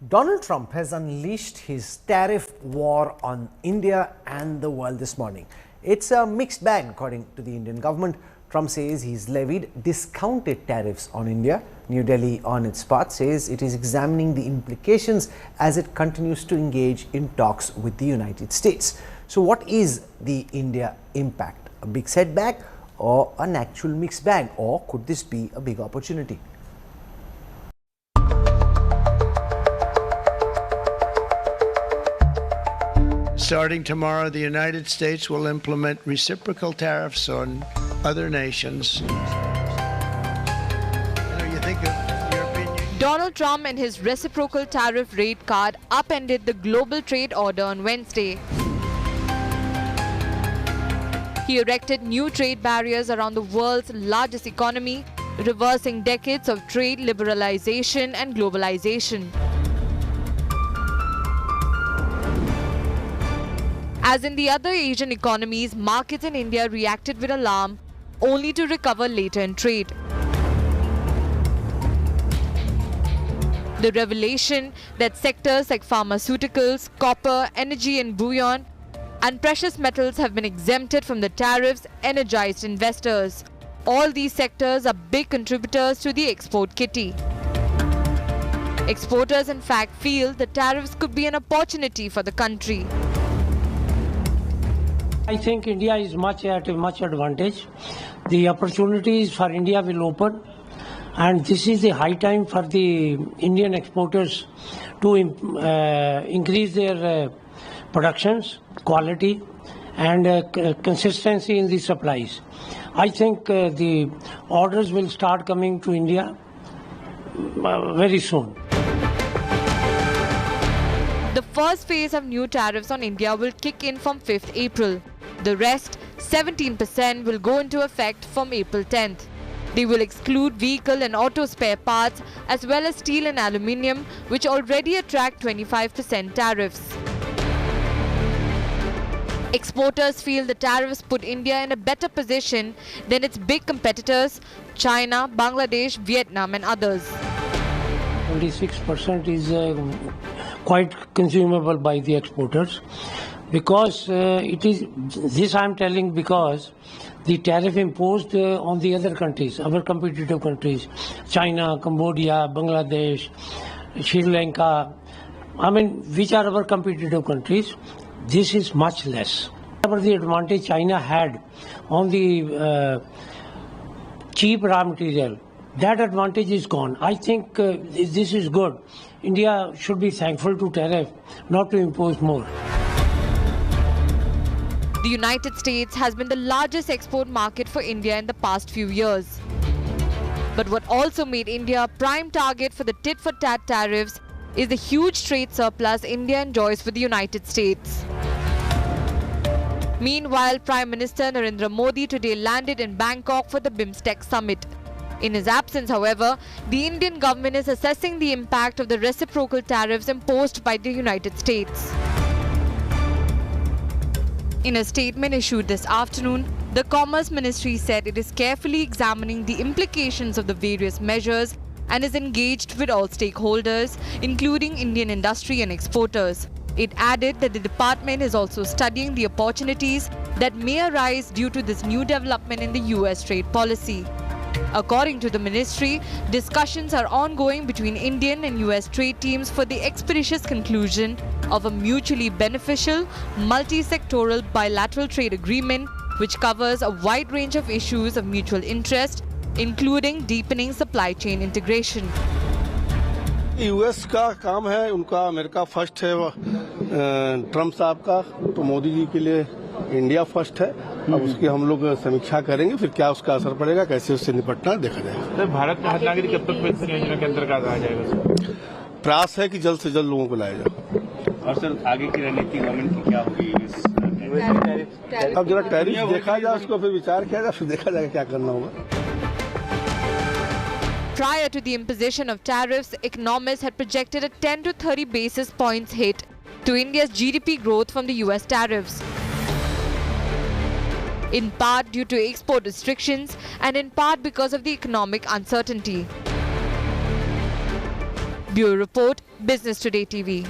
Donald Trump has unleashed his tariff war on India and the world this morning. It's a mixed bag, according to the Indian government. Trump says he's levied discounted tariffs on India. New Delhi, on its part, says it is examining the implications as it continues to engage in talks with the United States. So what is the India impact? A big setback or an actual mixed bag? Or could this be a big opportunity? Starting tomorrow, the United States will implement reciprocal tariffs on other nations. Donald Trump and his reciprocal tariff rate card upended the global trade order on Wednesday. He erected new trade barriers around the world's largest economy, reversing decades of trade liberalization and globalization. As in the other Asian economies, markets in India reacted with alarm, only to recover later in trade. The revelation that sectors like pharmaceuticals, copper, energy and bullion, and precious metals have been exempted from the tariffs energized investors. All these sectors are big contributors to the export kitty. Exporters, in fact, feel the tariffs could be an opportunity for the country. I think India is at a much advantage. The opportunities for India will open, and this is the high time for the Indian exporters to increase their productions, quality, and consistency in the supplies. I think the orders will start coming to India very soon. The first phase of new tariffs on India will kick in from 5th April. The rest, 17%, will go into effect from April 10th. They will exclude vehicle and auto spare parts as well as steel and aluminium, which already attract 25% tariffs. Exporters feel the tariffs put India in a better position than its big competitors, China, Bangladesh, Vietnam and others. 26% is quite consumable by the exporters, because it is this I am telling because the tariff imposed on the other countries, our competitive countries, China, Cambodia, Bangladesh, Sri Lanka, which are our competitive countries, this is much less. Whatever the advantage China had on the cheap raw material, that advantage is gone. I think this is good. India should be thankful to tariff, not to impose more. The United States has been the largest export market for India in the past few years. But what also made India a prime target for the tit-for-tat tariffs is the huge trade surplus India enjoys with the United States. Meanwhile, Prime Minister Narendra Modi today landed in Bangkok for the BIMSTEC summit. In his absence, however, the Indian government is assessing the impact of the reciprocal tariffs imposed by the United States. In a statement issued this afternoon, the Commerce Ministry said it is carefully examining the implications of the various measures and is engaged with all stakeholders, including Indian industry and exporters. It added that the department is also studying the opportunities that may arise due to this new development in the US trade policy. According to the ministry, discussions are ongoing between Indian and US trade teams for the expeditious conclusion of a mutually beneficial, multi-sectoral bilateral trade agreement which covers a wide range of issues of mutual interest, including deepening supply chain integration. US का काम है, उनका America first है, Trump साहब का, तो मोदी जी के लिए इंडिया फर्स्ट है. अब उसकी हम लोग समीक्षा करेंगे, फिर क्या उसका असर पड़ेगा, कैसे उससे निपटना देखा जाएगा. सर, भारत में हर नागरिक कब तक पेंशन योजना के अंतर्गत आ जाएगा? प्रयास है कि जल्द से जल्द लोगों को लाया जाए. और सर, आगे की रणनीति गवर्नमेंट की क्या होगी? अब जरा टैरिफ देखा जाए, उसको फिर विचार किया जाए, फिर देखा जाएगा क्या करना होगा. Prior to the imposition of tariffs, economists had projected a 10 to 30 basis points hit to India's GDP growth from the US tariffs, in part due to export restrictions and in part because of the economic uncertainty. Bureau Report, Business Today TV.